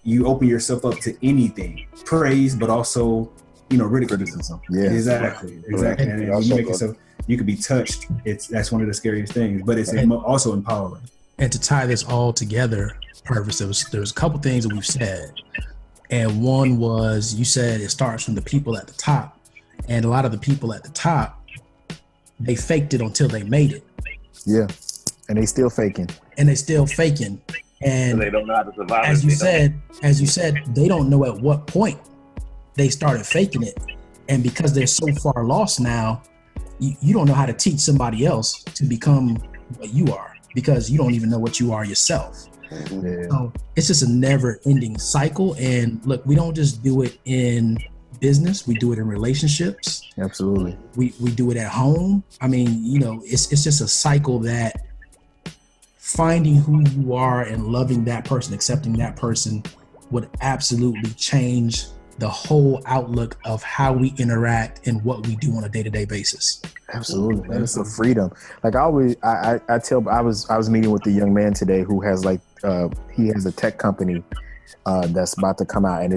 You open yourself up to anything, praise, but also criticism. Yeah, exactly. Right. And when you make yourself, you can be touched. That's one of the scariest things, but it's also empowering. And to tie this all together, Pervis, there was a couple things that we've said, and one was you said it starts from the people at the top, and a lot of the people at the top, they faked it until they made it. Yeah, and they still faking. And so they don't know how to survive. As you said, they don't know at what point they started faking it, and because they're so far lost now, you don't know how to teach somebody else to become what you are, because you don't even know what you are yourself. Yeah. So it's just a never-ending cycle. And look, we don't just do it in business; we do it in relationships. Absolutely. We do it at home. I mean, it's just a cycle that finding who you are and loving that person, accepting that person, would absolutely change the whole outlook of how we interact and what we do on a day-to-day basis. Absolutely, man. It's a freedom. Like I was meeting with a young man today who has he has a tech company that's about to come out, and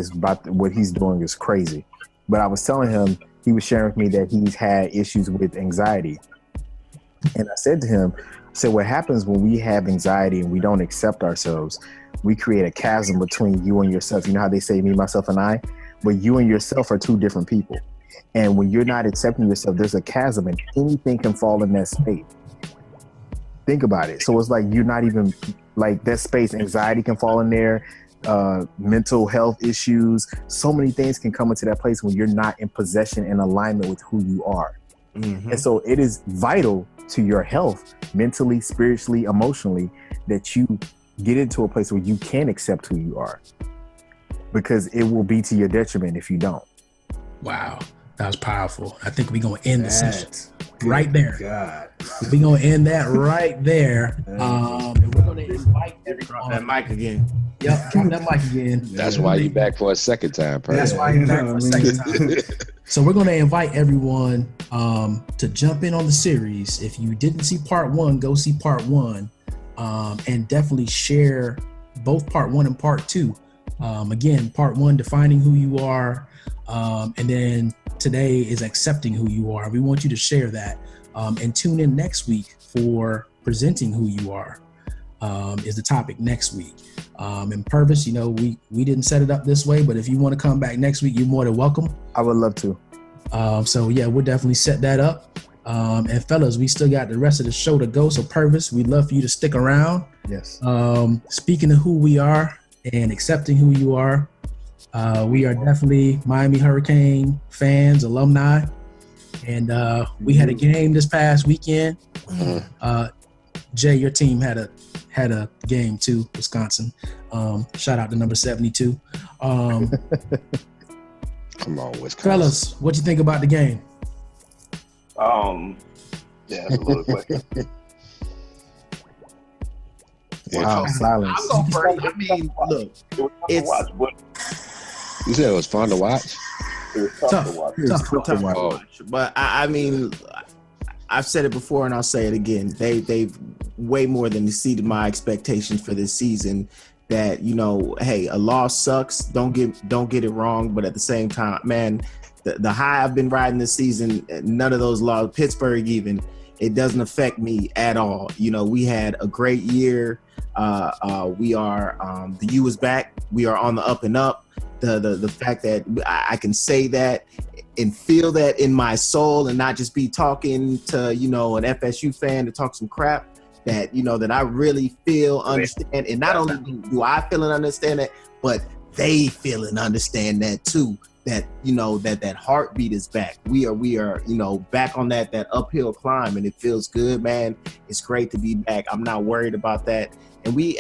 what he's doing is crazy. But I was telling him, he was sharing with me that he's had issues with anxiety. And I said to him, what happens when we have anxiety and we don't accept ourselves, we create a chasm between you and yourself. You know how they say me, myself, and I? But you and yourself are two different people. And when you're not accepting yourself, there's a chasm, and anything can fall in that space. Think about it. So it's like you're not even like that space. Anxiety can fall in there, mental health issues. So many things can come into that place when you're not in possession and alignment with who you are. Mm-hmm. And so it is vital to your health, mentally, spiritually, emotionally, that you get into a place where you can accept who you are, because it will be to your detriment if you don't. Wow, that was powerful. I think we're going to end the session right there. God. We're going to end that right there. And we're going to invite everyone. Drop that mic again. Yep, drop that mic again. That's why you're back for a second time, Pervis. That's why you're back for a second time. So we're going to invite everyone to jump in on the series. If you didn't see part one, go see part one, and definitely share both part one and part two. Again, part one, defining who you are, and then today is accepting who you are. We want you to share that, and tune in next week for presenting who you are, is the topic next week. And Pervis, we didn't set it up this way, but if you want to come back next week, you're more than welcome. I would love to. So yeah, we'll definitely set that up. And fellas, we still got the rest of the show to go. So Pervis, we'd love for you to stick around. Yes. Speaking of who we are and accepting who you are, we are definitely Miami Hurricane fans, alumni. And we had a game this past weekend. Jay, your team had a game too, Wisconsin. Shout out to number 72. Come on, Wisconsin. Fellas, what you think about the game? That's a little question. Wow, silence. I'm going first. I mean, look, It's watch, but You said it was fun to watch? It was tough to watch. Tough to Oh. watch. But I mean, I've said it before and I'll say it again. They've way more than exceeded my expectations for this season. That, you know, hey, a loss sucks. Don't get it wrong. But at the same time, man, the high I've been riding this season, none of those losses, Pittsburgh even, it doesn't affect me at all. You know, we had a great year. We are the U is back. We are on the up and up. The fact that I can say that and feel that in my soul and not just be talking to, you know, an FSU fan to talk some crap, that, you know, that I really feel, understand. And not only do I feel and understand that, but they feel and understand that too. That, you know, that heartbeat is back. We are, you know, back on that uphill climb, and it feels good, man. It's great to be back. I'm not worried about that. And we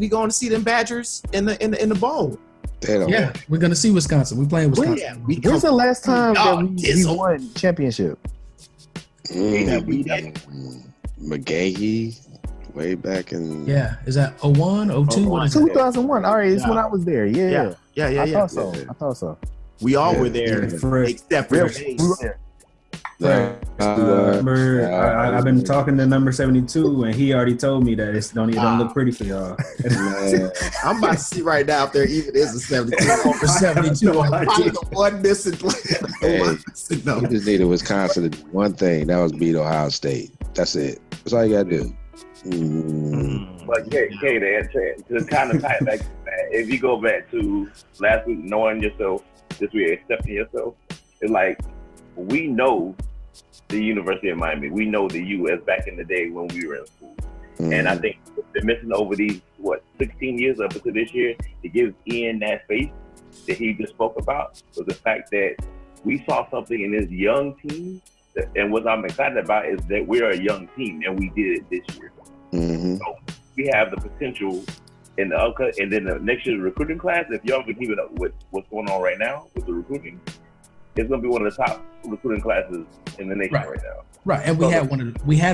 going to see them Badgers in the bowl. Yeah, we're gonna see Wisconsin. We're playing Wisconsin. When's the last time that we won championship? McGahee, way back in. Yeah, is that 01, 02? What is it? 2001. All right, it's when I was there. Yeah. I thought so. We all were there, except for I've been talking to number 72, and he already told me that it don't look pretty for y'all. I'm about to see right now if there even is a 72. Over 72. Probably the one missing player. Hey, we just needed Wisconsin to do one thing. That was beat Ohio State. That's it. That's all you got to do. But Kay, to kind of tie it back, if you go back to last week, knowing yourself, this week accepting yourself, it's like we know the University of Miami. We know the U as back in the day when we were in school. And I think they're missing over these 16 years up until this year to give Ian that faith that he just spoke about. So the fact that we saw something in this young team, and what I'm excited about is that we're a young team and we did it this year. So we have the potential in the upcut, and then the next year's recruiting class. If y'all can keep it up with what's going on right now with the recruiting, it's going to be one of the top recruiting classes in the nation right now. Right, and we had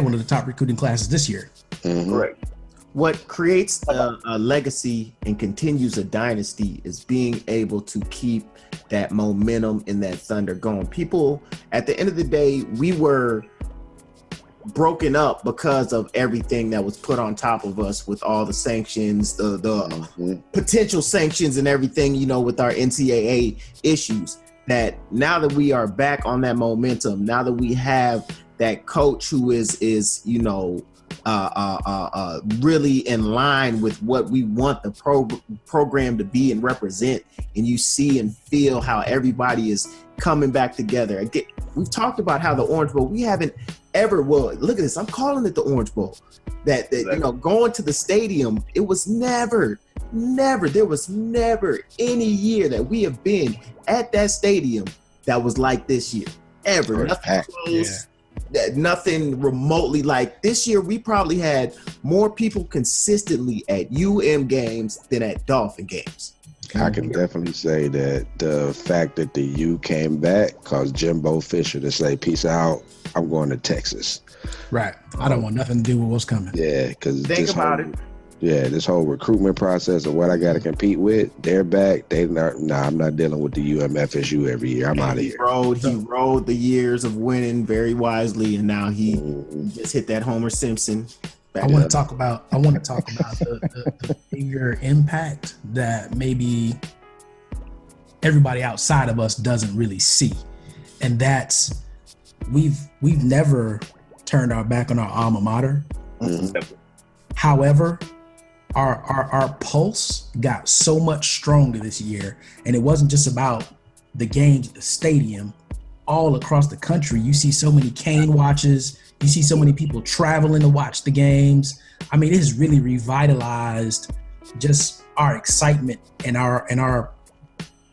one of the top recruiting classes this year. Correct. What creates a legacy and continues a dynasty is being able to keep that momentum and that thunder going. People, at the end of the day, we were broken up because of everything that was put on top of us with all the sanctions, the potential sanctions and everything, you know, with our NCAA issues. That now that we are back on that momentum, now that we have that coach who is you know, really in line with what we want the program to be and represent, and you see and feel how everybody is coming back together. Again, we've talked about how the Orange Bowl, we haven't ever, well, look at this, I'm calling it the Orange Bowl. That you know, going to the stadium, it was never, there was never any year that we have been at that stadium that was like this year. Ever. Nothing close. Nothing remotely like this year. We probably had more people consistently at UM games than at Dolphin games. I can definitely say that the fact that the U came back caused Jimbo Fisher to say, peace out, I'm going to Texas. Right. I don't want nothing to do with what's coming. Yeah, because this whole recruitment process of what I got to compete with, they're back. I'm not dealing with the UMFSU every year. I'm out of here. He rode the years of winning very wisely, and now he just hit that Homer Simpson. I want to talk about the bigger impact that maybe everybody outside of us doesn't really see, and that's we've never turned our back on our alma mater. However, our pulse got so much stronger this year, and it wasn't just about the games at the stadium. All across the country, you see so many cane watches. You see so many people traveling to watch the games. I mean, it has really revitalized just our excitement and our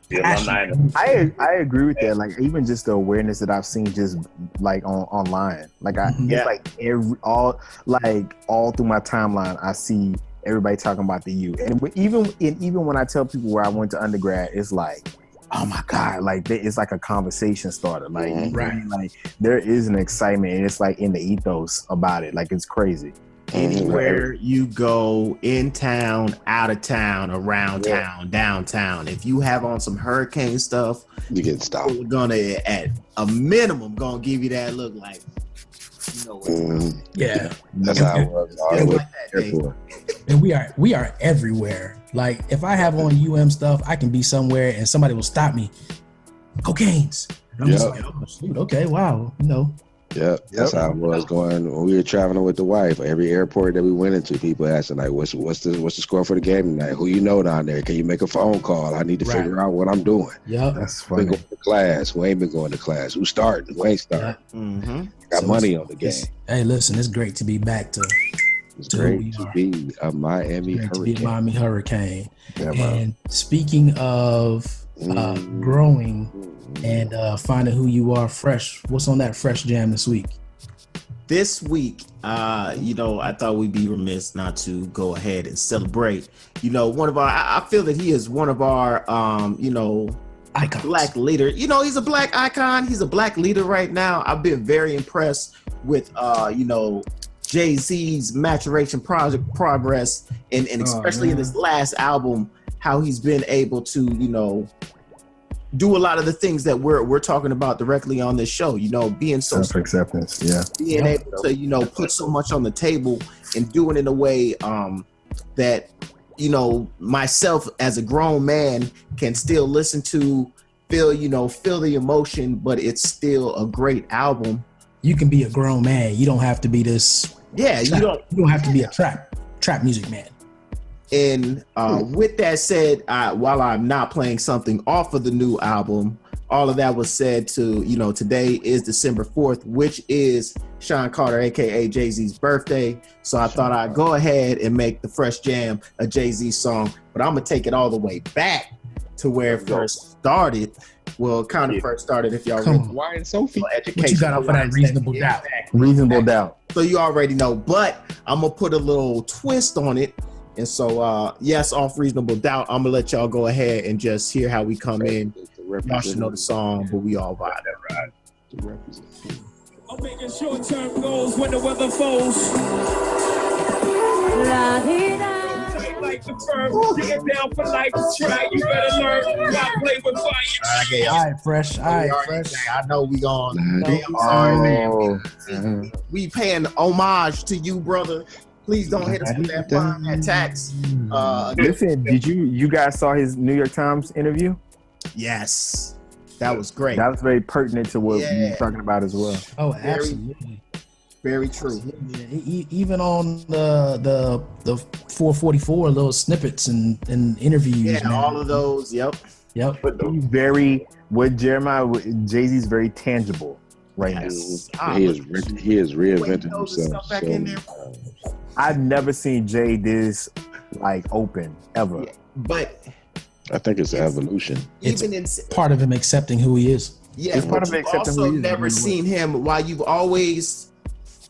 passion. I agree with that. Like, even just the awareness that I've seen just like online. Like it's like all through my timeline, I see everybody talking about the U. And even when I tell people where I went to undergrad, it's like, oh my God, like it's like a conversation starter. Like, right. Like there is an excitement, and it's like in the ethos about it. Like, it's crazy. Anywhere you go, in town, out of town, around town, downtown, if you have on some hurricane stuff, You get stopped. we're gonna at a minimum gonna give you that look like, you know what? Yeah. That's how it was. All the way like to the airport. And we are everywhere. Like if I have on UM stuff, I can be somewhere and somebody will stop me. Cocaine's. And I'm just Yep. like, oh shoot, okay, wow, you know. Yeah, that's how it was going when we were traveling with the wife. Every airport that we went into, people asking like, "What's the score for the game tonight? Who you know down there? Can you make a phone call? I need to figure out what I'm doing." Yep. That's Been funny. going to class. Who ain't been going to class? Who's starting? Who ain't starting? Mm-hmm. Got So money on the game. Hey, listen, it's great to be back to It's to who great we to are. be a Miami great to be a Hurricane. Miami Hurricane. Yeah, bro. And speaking of growing and finding who you are fresh, what's on that fresh jam this week? This week, you know, I thought we'd be remiss not to go ahead and celebrate. You know, one of our, I feel that he is one of our, you know, Icons. black leader. You know, he's a black icon. He's a black leader right now. I've been very impressed with, you know, Jay-Z's maturation progress, and especially in this last album, how he's been able to, you know, do a lot of the things that we're talking about directly on this show. You know, being so Self-acceptance. Yeah. being able to, you know, put so much on the table and do it in a way that, you know, myself as a grown man can still listen to, feel the emotion, but it's still a great album. You can be a grown man. You don't have to be this. Yeah, trap. you don't have to be a trap music man. And with that said, while I'm not playing something off of the new album, all of that was said to, you know, today is December 4th, which is Sean Carter, aka Jay-Z's birthday. So I thought I'd go ahead and make the Fresh Jam a Jay-Z song, but I'm gonna take it all the way back to where it first started. Well, kind of first started, if y'all Come read on. Why and Sophie? education. What you got off of that Reasonable Doubt? Reasonable doubt. So you already know, but I'm gonna put a little twist on it. And so, yes, off Reasonable Doubt, I'm gonna let y'all go ahead and just hear how we come in. Y'all should know the song, but we all vibe. I'm making short-term goals when the weather falls. Like the firm, get down for life. Try, you better learn. Not play with fire. All right, fresh. All right, fresh. I know we gone. Oh, We paying homage to you, brother. Please don't hit us with that fine, that tax. listen, did you guys saw his New York Times interview? Yes, that was great. That was very pertinent to what you Yeah. were talking about as well. Oh, absolutely. Very true. Even on the 444 little snippets and interviews. Yeah, man. all of those. Yep. Yep. He's very Jay-Z's very tangible right now. Yes. He is reinvented Those and himself. stuff back in there. I've never seen Jay this like open ever. Yeah, but I think it's evolution. It's even in part of him accepting who he is. yeah, it's part but of you've accepting who also he is, never you know. seen him. While you've always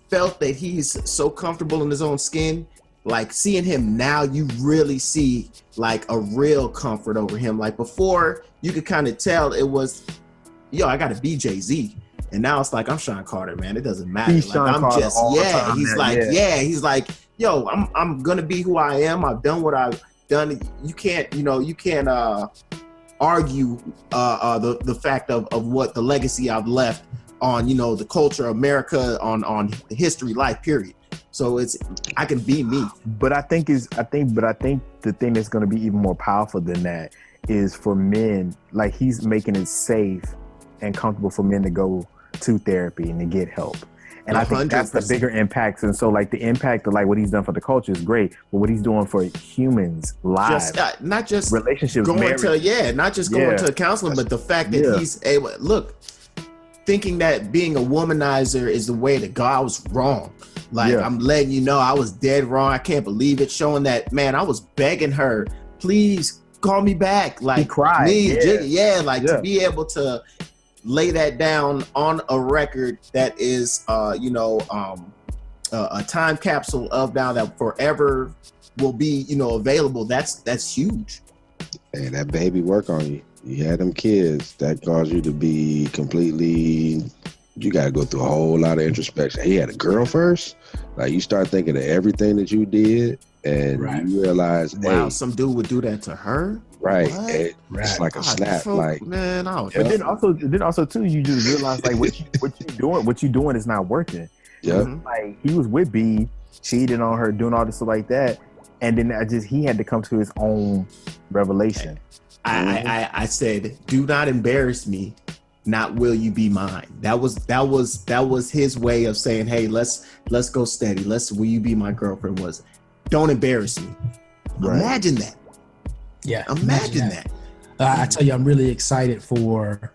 felt that he's so comfortable in his own skin, like seeing him now, you really see like a real comfort over him. Like before, you could kind of tell it was, yo, I got to be Jay-Z. And now it's like, I'm Sean Carter, man. It doesn't matter. He's like, Sean I'm Carter just, all the yeah. time, He's man. like, Yeah. he's like, yo, I'm gonna be who I am. I've done what I've done. You can't argue the fact of what the legacy I've left on, you know, the culture of America, on history, life, period. So I can be me. But I think the thing that's going to be even more powerful than that is for men. Like he's making it safe and comfortable for men to go to therapy and to get help. And I think that's the 100%. bigger impact. And so like the impact of like what he's done for the culture is great, but what he's doing for humans lives, Just not just relationships, going marriage. not just going to counseling, but the fact that he's able, look, thinking that being a womanizer is the way to go. I was wrong. Like, I'm letting you know I was dead wrong. I can't believe it. Showing that, man, I was begging her, please call me back. Like, He cried. To be able to lay that down on a record that is, a time capsule of now that forever will be, available. That's huge. Hey, that baby work on you. You had them kids that caused you to be completely you got to go through a whole lot of introspection. He had a girl first. Like you start thinking of everything that you did, and you realize, wow, hey, some dude would do that to her. Right. What? It's like a snap. Like, man, but then also too, you just realize like what you doing is not working. Yep. Like he was with B, cheating on her, doing all this stuff like that, and then he had to come to his own revelation. I said, do not embarrass me, not will you be mine. That was his way of saying, hey, let's go steady. Will you be my girlfriend? Was don't embarrass me. Right. Imagine that. Yeah. Imagine that. I tell you, I'm really excited for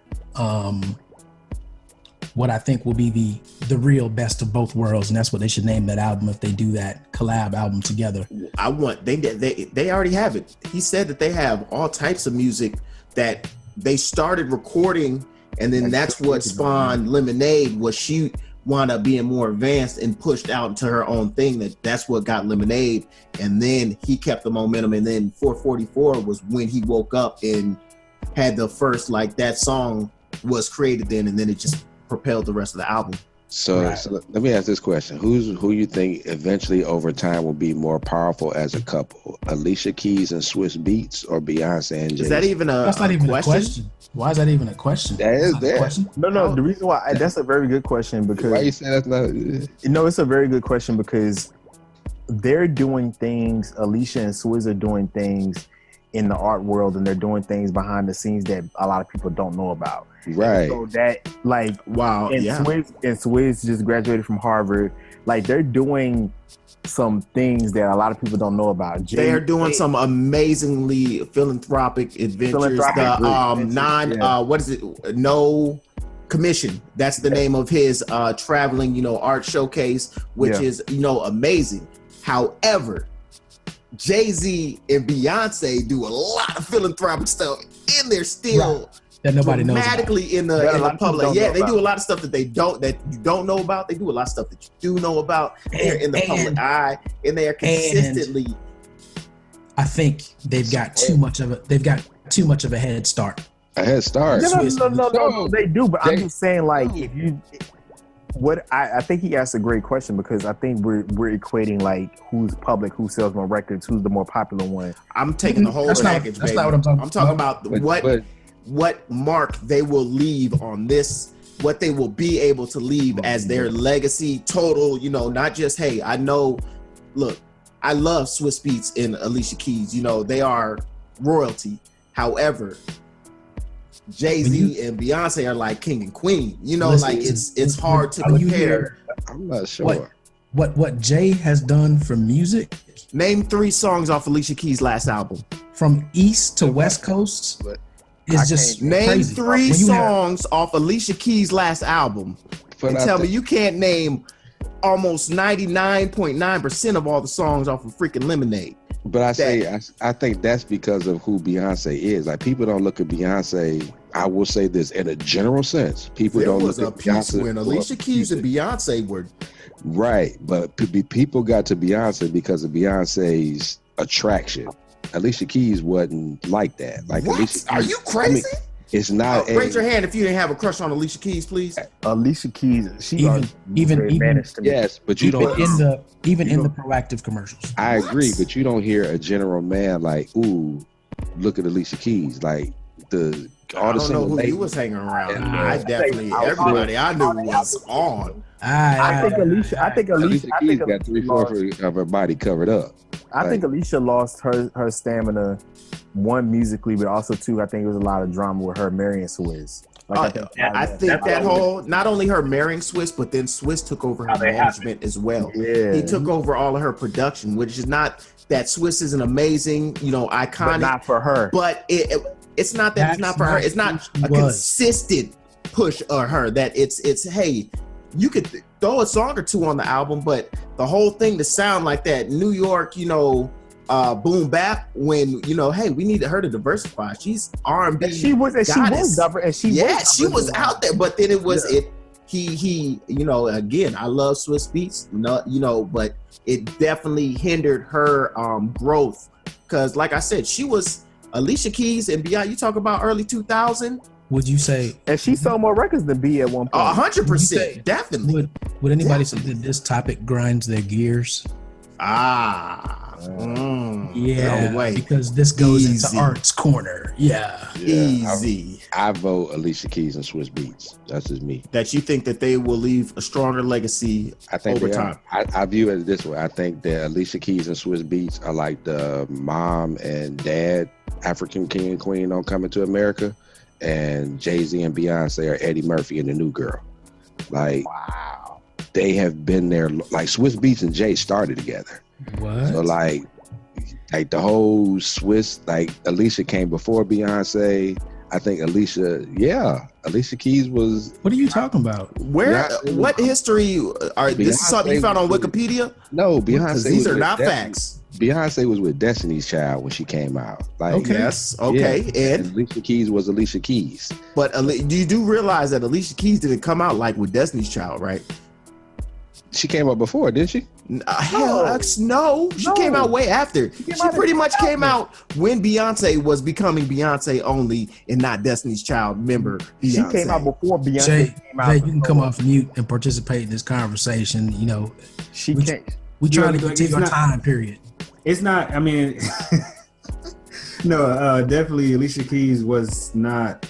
what I think will be the real best of both worlds, and that's what they should name that album if they do that collab album together. They already have it. He said that they have all types of music that they started recording, and then that's what spawned Lemonade. Was she wound up being more advanced and pushed out into her own thing. That's what got Lemonade, and then he kept the momentum, and then 444 was when he woke up and had the first, like, that song was created then, and then it just propelled the rest of the album. So let me ask this question: who you think eventually over time will be more powerful as a couple? Alicia Keys and Swiss Beats, or Beyonce and Jay? Is that even a question? Why is that even a question? That is there. Question? No. The reason why that's a very good question because why you say that's not? No, it's a very good question because they're doing things. Alicia and Swizz are doing things in the art world, and they're doing things behind the scenes that a lot of people don't know about. Right. So that, like, wow, and yeah. Swizz just graduated from Harvard. Like, they're doing some things that a lot of people don't know about. They are doing some amazingly philanthropic adventures. What is it? No Commission. That's the name of his traveling, art showcase, which is, amazing. However, Jay-Z and Beyonce do a lot of philanthropic stuff, and they're still that nobody knows dramatically in the public. Yeah, they do a lot of stuff that you don't know about. They do a lot of stuff that you do know about. They're in the public eye, and they are consistently. I think they've got too much of a head start. A head start. No, they do. But I'm just saying, like, if you. What I think he asked a great question because I think we're equating like who's public, who sells more records, who's the more popular one. I'm taking the whole package. That's not what I'm talking about. I'm talking about what mark they will leave on this, what they will be able to leave as their legacy total. Not just hey, I know. Look, I love Swiss Beats and Alicia Keys. They are royalty. However, Jay-Z and Beyonce are like king and queen. It's hard to compare. I'm not sure. What Jay has done for music. Name 3 songs off Alicia Keys' last album. From East to West Coast is just name crazy. 3 songs off Alicia Keys' last album. And tell me you can't name almost 99.9% of all the songs off of freaking Lemonade. But I think that's because of who Beyonce is. Like, people don't look at Beyonce. I will say this in a general sense. People don't look at Beyonce. When Alicia Keys and Beyonce were right, but people got to Beyonce because of Beyonce's attraction. Alicia Keys wasn't like that. Like, what? Alicia Keys, are you crazy? It's not. Raise your hand if you didn't have a crush on Alicia Keys, please. Alicia Keys, she even managed to me. Yes, but you don't in the proactive commercials. I agree, but you don't hear a general man like, "Ooh, look at Alicia Keys." Like I don't know who you was hanging around. Everybody I knew was on. I think Alicia Keys got 3/4 of her body covered up. I think Alicia lost her stamina. 1, musically, but also 2, I think it was a lot of drama with her marrying Swizz. I think that whole, not only her marrying Swizz, but then Swizz took over her management as well. Yeah. He took over all of her production, which is not that Swizz is an amazing, iconic. But not for her. But it's not that it's not for her. It's not a consistent push of her that it's hey, you could throw a song or 2 on the album, but the whole thing to sound like that New York, boom bap when hey, we need her to diversify. She's R&B. She was out there, but then it was he again, I love Swiss Beats, but it definitely hindered her growth because like I said, she was Alicia Keys and Beyonce. You talk about early 2000 Would you say? And she sold more records than B at one point. 100%, definitely. Would anybody say that this topic grinds their gears? Yeah, no way. because this goes Easy. into Art's corner. Yeah. Easy. I vote Alicia Keys and Swiss Beats. That's just me. That you think that they will leave a stronger legacy I think over they time. are. I view it this way. I think that Alicia Keys and Swiss Beats are like the mom and dad African king and queen on Coming to America, and Jay-Z and Beyonce are Eddie Murphy and the New Girl. Like, wow, they have been there. Like Swiss Beats and Jay started together. What? So like the whole Swiss, like Alicia came before Beyonce. I think Alicia Keys was. What are you talking about? Where? What history? This is something you found on Wikipedia? No, Beyonce. These are not facts. Beyonce was with Destiny's Child when she came out. Like, Okay. Yes. Okay. Yeah. And Alicia Keys was Alicia Keys. but you do realize that Alicia Keys didn't come out like with Destiny's Child, right? She came out before, didn't she? Hell, no. She came out way after. She pretty much came out when Beyonce was becoming Beyonce only and not Destiny's Child member. She Beyonce. came out before Beyonce Jay, came out. you can come off mute and participate in this conversation. You know, She we, can't. we trying to Like, get to it's your not- time period. It's not. I mean, no. Definitely, Alicia Keys was not.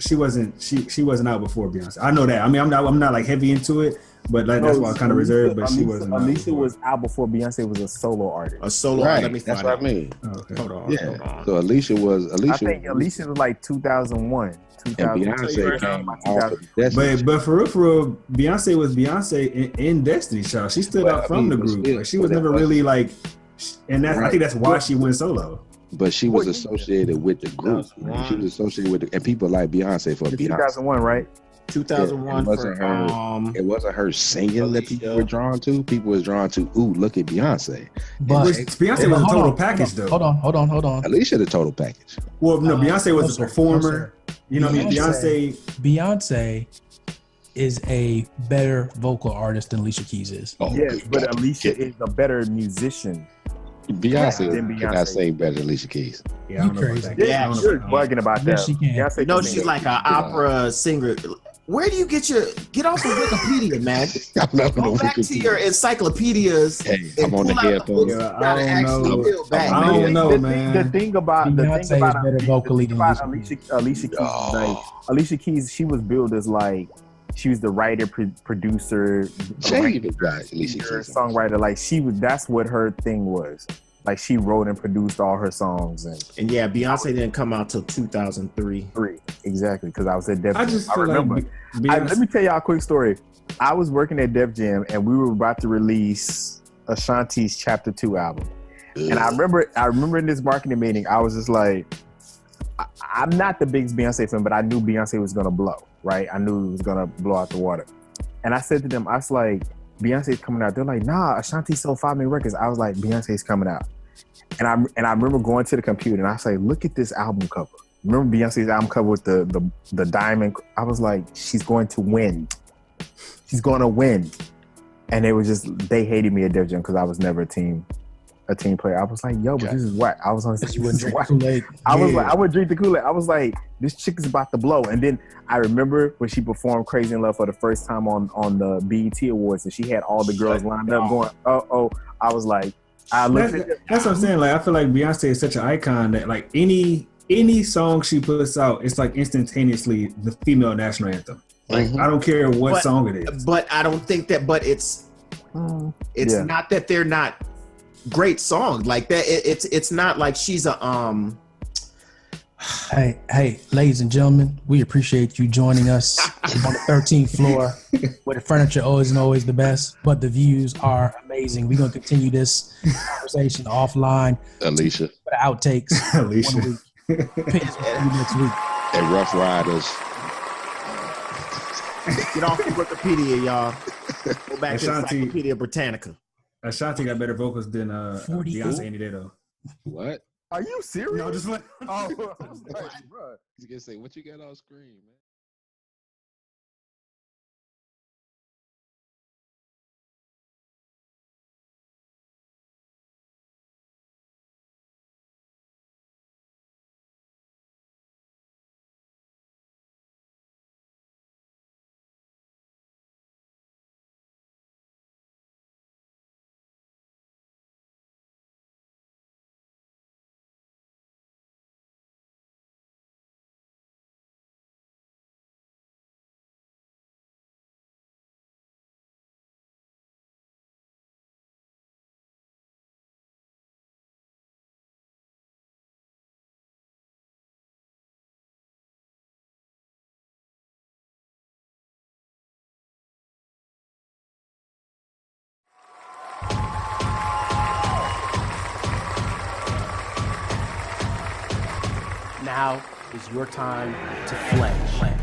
She wasn't. She wasn't out before Beyonce. I know that. I mean, I'm not like heavy into it, but like that's why I'm kind of reserved. But she wasn't. out Alicia before. was out before Beyonce was a solo artist. A solo. Right. Let me That's find what I out. mean. Oh, okay. Hold on. Yeah. Hold on. So Alicia I think Alicia was like 2001. and 2000. Beyonce came out with Destiny's. But for real, Beyonce was Beyonce in Destiny's Child. She stood Well, out I from mean, the but group. still, Like, she was but never that really like, and that's I Right. think that's why she went solo. But she was associated with the group. She was associated with and people like Beyonce for It's Beyonce. 2001, right? 2001 It wasn't for her. It wasn't her singing that people Alicia. were drawn to. People was drawn to, ooh, look at Beyonce. But Beyonce was a total package, though. Hold on. Alicia the total package. Well, no, Beyonce was no, a sir. performer. You know what I mean? Beyonce- Beyonce. Beyonce is a better vocal artist than Alicia Keys is. Oh, Yes, good but God. Alicia is a better musician. Beyonce than cannot Beyonce. sing better than Alicia Keys. Yeah, I don't know about crazy. that. Yeah, I don't know you're about that. bugging about Yes, that. she can. Beyonce No, can she's sing. like an opera singer. Where do you get off of Wikipedia, man? I'm not Go gonna back to your encyclopedias. Hey, and I'm on the pull out headphones. books. Yeah, You gotta I don't actually know. feel back. I don't know, the man. Thing, the thing about Beyonce is better vocally than about Alicia Alicia Keys, is like, Alicia Keys, she was billed as like she was the writer, producer, Jay even got Alicia singer, Keys. songwriter. Like she was, that's what her thing was. Like she wrote and produced all her songs And yeah, Beyonce didn't come out till 2003. exactly because I was at Def I Jam. just I feel remember. like Beyonce. Let me tell y'all a quick story. I was working at Def Jam and we were about to release Ashanti's Chapter 2 album. And I remember in this marketing meeting, I was just like, I'm not the biggest Beyonce fan, but I knew Beyonce was gonna blow, right? I knew it was gonna blow out the water. And I said to them, I was like, Beyonce's coming out. They're like, nah, Ashanti sold 5 million records. I was like, Beyonce's coming out. And I remember going to the computer and I was like, look at this album cover. Remember Beyonce's album cover with the diamond? I was like, she's going to win. She's going to win. And it was just, they hated me at Def Jam because I was never a team player. I was like, yo, but this is whack. I was on this You wouldn't is drink whack. Kool-Aid. I was like, I would drink the Kool-Aid. I was like, this chick is about to blow. And then I remember when she performed Crazy in Love for the first time on the BET Awards and she had all the girls lined up going, oh. I was like, I looked at it. That's what I'm saying. Like, I feel like Beyonce is such an icon that like any song she puts out, it's like instantaneously the female national anthem. Like I don't care what song it is. But I don't think that. But it's Yeah. not that they're not great songs like that. It's not like she's a Hey, ladies and gentlemen, we appreciate you joining us on the 13th floor, where the furniture isn't always the best, but the views are amazing. We're gonna continue this conversation offline Alicia for the outtakes. Alicia. 1 week. Opinions will see you next week. and Rough Riders. get off of Wikipedia, y'all. Go back to Ashanti. Encyclopedia Britannica. Ashanti got better vocals than 40. Beyonce any day though. What? Are you serious? No, just like Oh, I was like, bruh. He's gonna say, what you got on screen, man? Now is your time to fledge.